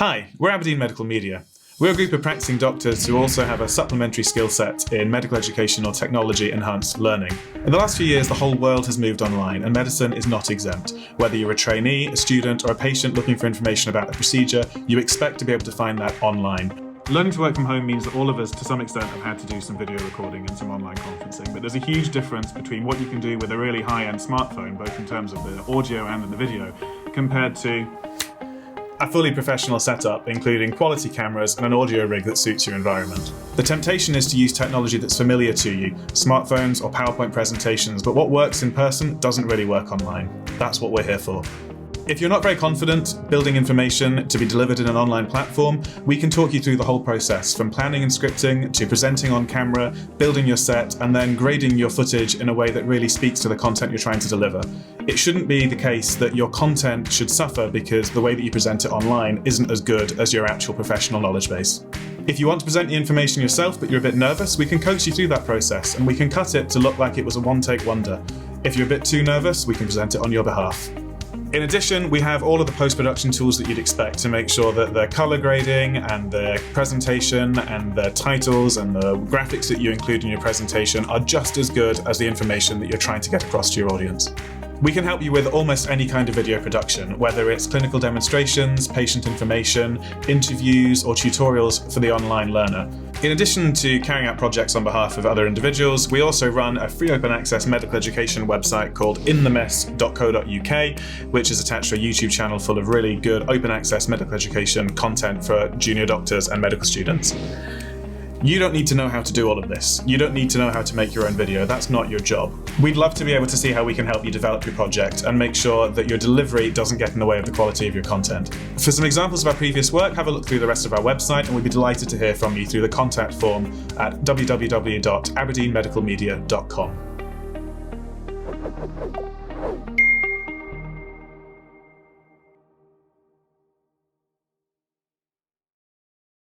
Hi, we're Aberdeen Medical Media. We're a group of practicing doctors who also have a supplementary skill set in medical education or technology-enhanced learning. In the last few years, the whole world has moved online, and medicine is not exempt. Whether you're a trainee, a student, or a patient looking for information about a procedure, you expect to be able to find that online. Learning to work from home means that all of us, to some extent, have had to do some video recording and some online conferencing, but there's a huge difference between what you can do with a really high-end smartphone, both in terms of the audio and the video, compared to a fully professional setup, including quality cameras and an audio rig that suits your environment. The temptation is to use technology that's familiar to you, smartphones or PowerPoint presentations, but what works in person doesn't really work online. That's what we're here for. If you're not very confident building information to be delivered in an online platform, we can talk you through the whole process, from planning and scripting to presenting on camera, building your set, and then grading your footage in a way that really speaks to the content you're trying to deliver. It shouldn't be the case that your content should suffer because the way that you present it online isn't as good as your actual professional knowledge base. If you want to present the information yourself but you're a bit nervous, we can coach you through that process and we can cut it to look like it was a one-take wonder. If you're a bit too nervous, we can present it on your behalf. In addition, we have all of the post-production tools that you'd expect to make sure that the color grading and the presentation and the titles and the graphics that you include in your presentation are just as good as the information that you're trying to get across to your audience. We can help you with almost any kind of video production, whether it's clinical demonstrations, patient information, interviews, or tutorials for the online learner. In addition to carrying out projects on behalf of other individuals, we also run a free open access medical education website called inthemess.co.uk, which is attached to a YouTube channel full of really good open access medical education content for junior doctors and medical students. You don't need to know how to do all of this. You don't need to know how to make your own video. That's not your job. We'd love to be able to see how we can help you develop your project and make sure that your delivery doesn't get in the way of the quality of your content. For some examples of our previous work, have a look through the rest of our website and we'd be delighted to hear from you through the contact form at www.aberdeenmedicalmedia.com.